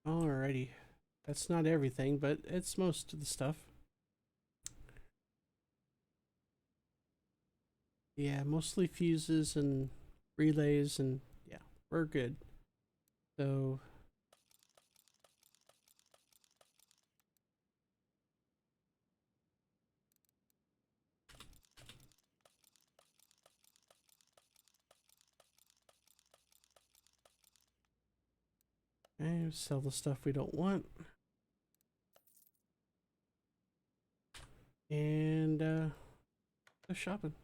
Alrighty. That's not everything, but it's most of the stuff. Yeah, mostly fuses and relays, and yeah, we're good. So okay, sell the stuff we don't want. And go shopping.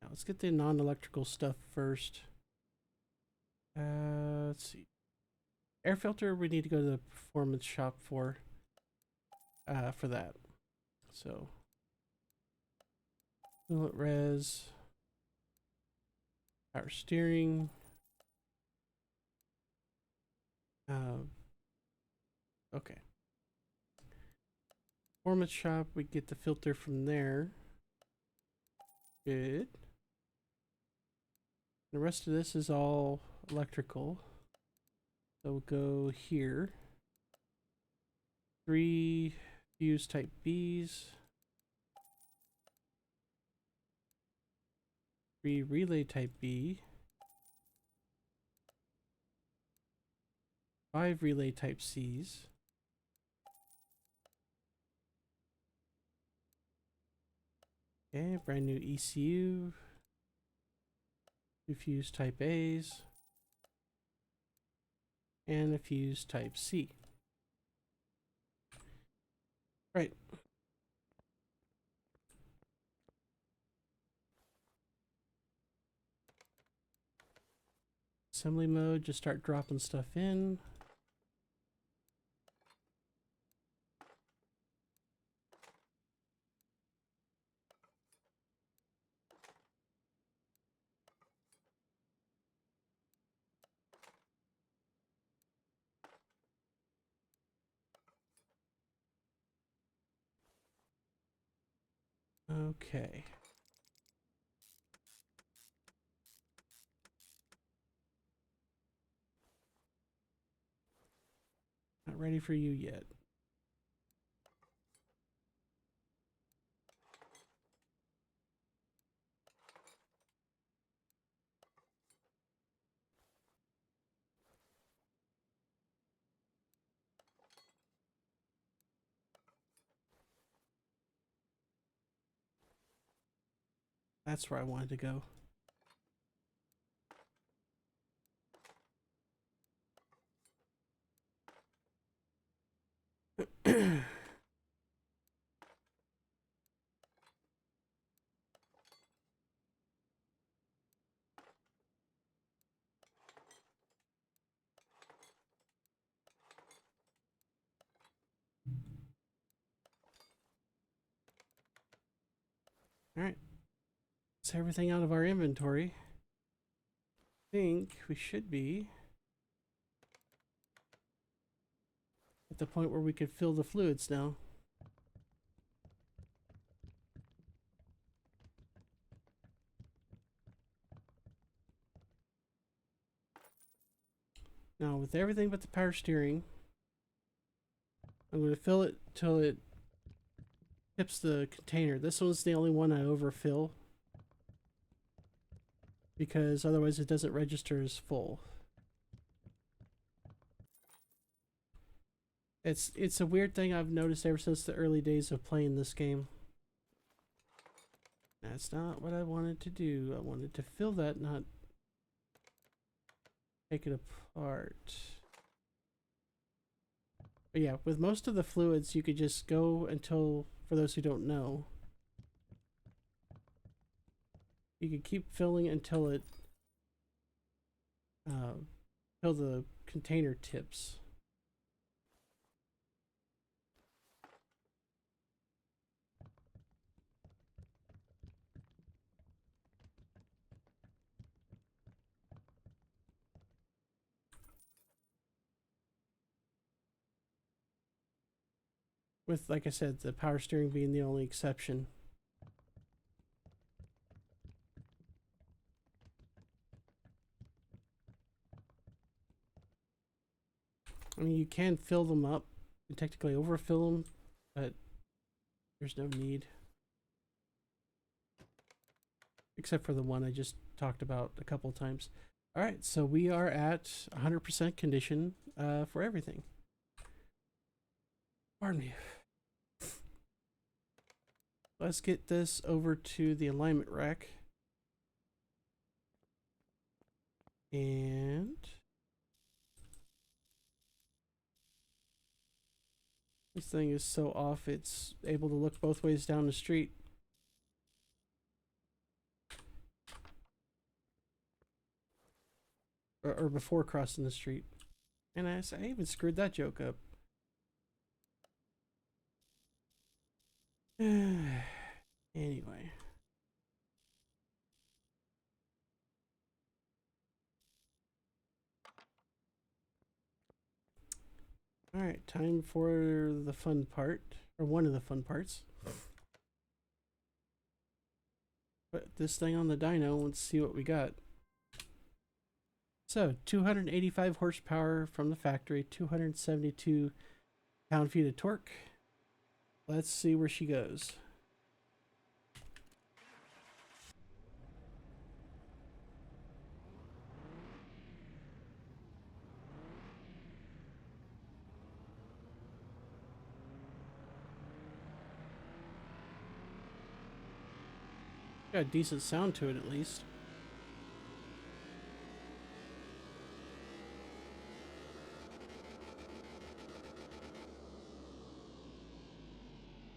Now let's get the non-electrical stuff first. Let's see. Air filter we need to go to the performance shop for that. So Bullet res, power steering. Okay. Performance shop, we get the filter from there. Good. The rest of this is all electrical. So we'll go here. 3 fuse type Bs. 3 relay type B. 5 relay type Cs. Okay, brand new ECU. Two fuse type A's. And a fuse type C. Right. Assembly mode, just start dropping stuff in. Okay. Not ready for you yet. That's where I wanted to go. Alright. That's everything out of our inventory. I think we should be at the point where we could fill the fluids now. Now, with everything but the power steering, I'm going to fill it till it tips the container. This one's the only one I overfill because otherwise it doesn't register as full. It's a weird thing I've noticed ever since the early days of playing this game. That's not what I wanted to do. I wanted to fill that, not take it apart. But yeah, with most of the fluids, you could just go until, for those who don't know, you can keep filling until it, till the container tips. With, like I said, the power steering being the only exception. I mean, you can fill them up and technically overfill them, but there's no need. Except for the one I just talked about a couple times. All right, so we are at 100% condition for everything. Pardon me. Let's get this over to the alignment rack. And this thing is so off, it's able to look both ways down the street. Or before crossing the street. And I even screwed that joke up. Anyway. Alright, time for the fun part. Or one of the fun parts. Put this thing on the dyno. Let's see what we got. So, 285 horsepower from the factory, 272 pound-feet of torque. Let's see where she goes. Got a decent sound to it at least.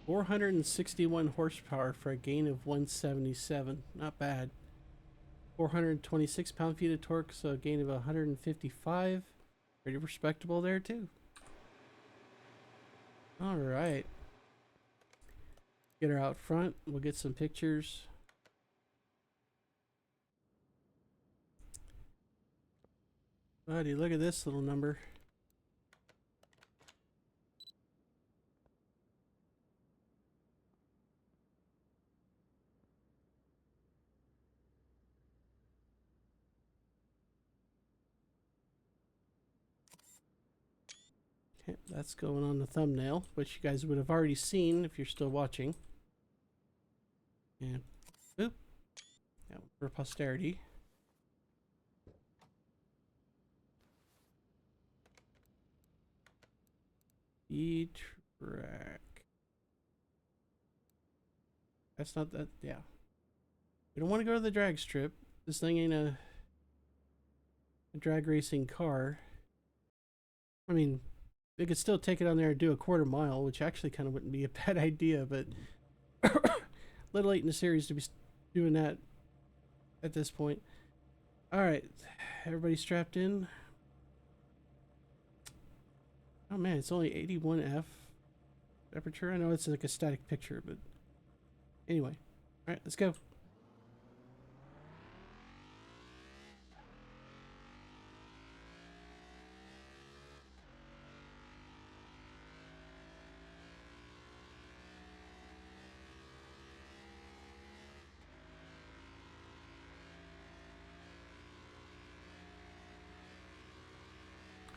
$461 horsepower for a gain of 177. Not bad. 426 pound-feet of torque, so a gain of 155. Pretty respectable there too. All right. Get her out front. We'll get some pictures. Buddy, look at this little number. Okay, that's going on the thumbnail, which you guys would have already seen if you're still watching. And boop. Yeah, for posterity. E-track. That's not that, yeah. We don't want to go to the drag strip. This thing ain't a drag racing car. I mean, they could still take it on there and do a quarter mile, which actually kind of wouldn't be a bad idea, but a little late in the series to be doing that at this point. All right, everybody strapped in. Oh man, it's only 81F temperature. I know it's like a static picture, but anyway. All right, let's go.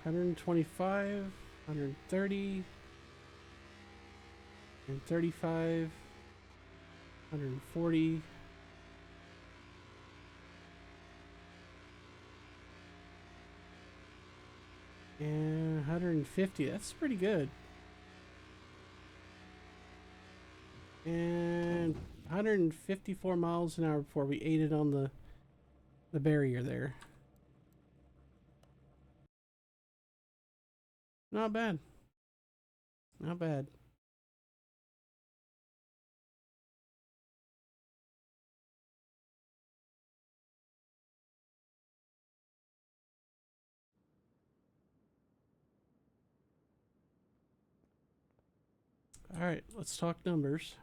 $125, $130, $135, $140. And $150. That's pretty good. And 154 miles an hour before we ate it on the barrier there. Not bad. Not bad. All right, let's talk numbers.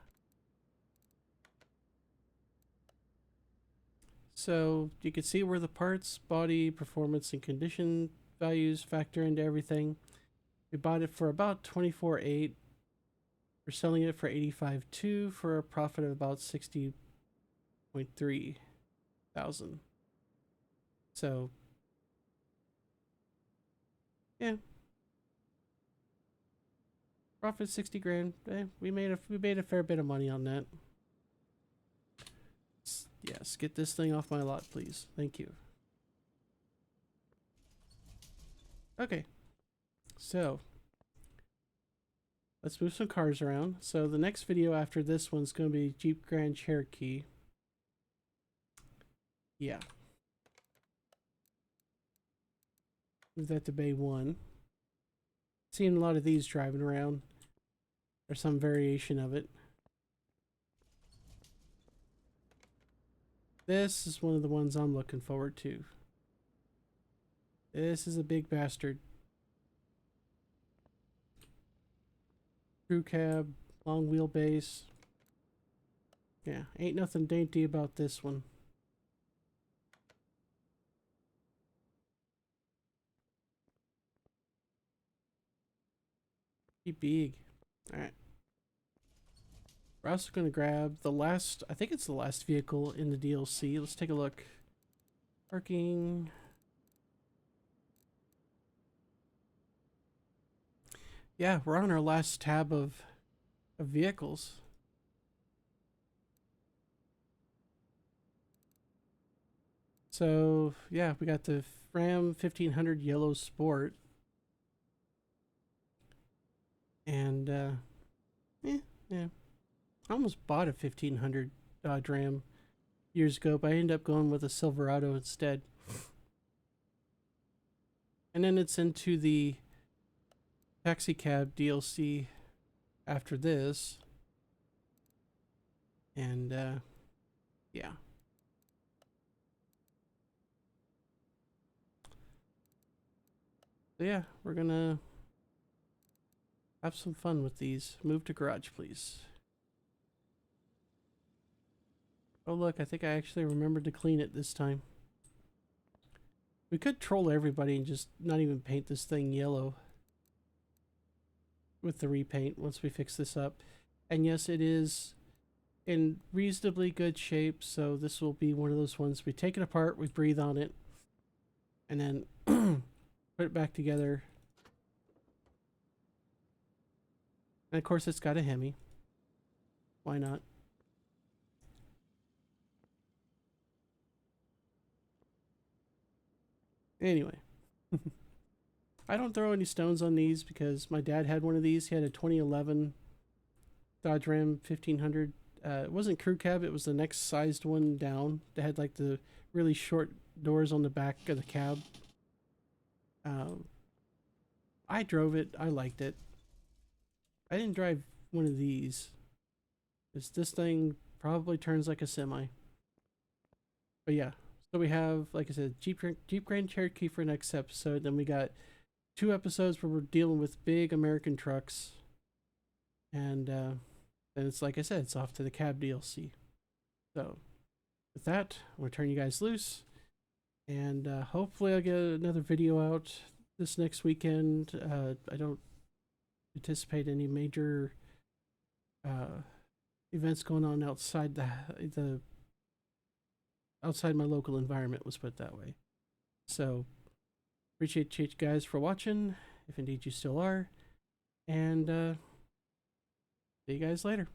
So you can see where the parts, body, performance, and condition values factor into everything. We bought it for about 24.8. We're selling it for 85.2 for a profit of about 60.3 thousand. So yeah, profit 60 grand. We made a fair bit of money on that. Yes, get this thing off my lot, please. Thank you. Okay, so let's move some cars around. So the next video after this one's going to be Jeep Grand Cherokee. Yeah. Move that to Bay 1. Seen a lot of these driving around. Or some variation of it. This is one of the ones I'm looking forward to. This is a big bastard. Crew cab, long wheelbase. Yeah, ain't nothing dainty about this one. Pretty big. Alright. We're also going to grab the last, I think it's the last vehicle in the DLC. Let's take a look. Parking. Yeah, we're on our last tab of vehicles. So, yeah, we got the Ram 1500 Yellow Sport. And, yeah. I almost bought a 1500 Dodge Ram years ago, but I ended up going with a Silverado instead. And then it's into the taxi cab DLC after this. And yeah. So yeah, we're gonna have some fun with these. Move to garage, please. Oh look, I think I actually remembered to clean it this time. We could troll everybody and just not even paint this thing yellow with the repaint once we fix this up. And yes, it is in reasonably good shape, so this will be one of those ones we take it apart, we breathe on it, and then put it back together. And of course it's got a Hemi. Why not? Anyway. I don't throw any stones on these because my dad had one of these. He had a 2011 Dodge Ram 1500. It wasn't crew cab, it was the next sized one down. They had like the really short doors on the back of the cab. I drove it. I liked it. I didn't drive one of these. This thing probably turns like a semi. But yeah, so we have, like I said, Jeep Grand Cherokee for next episode. Then we got 2 episodes where we're dealing with big American trucks. And then it's, like I said, it's off to the cab DLC. So with that, I'm going to turn you guys loose. And hopefully I'll get another video out this next weekend. I don't anticipate any major events going on outside the outside my local environment, was put that way. So appreciate you guys for watching, if indeed you still are, and see you guys later.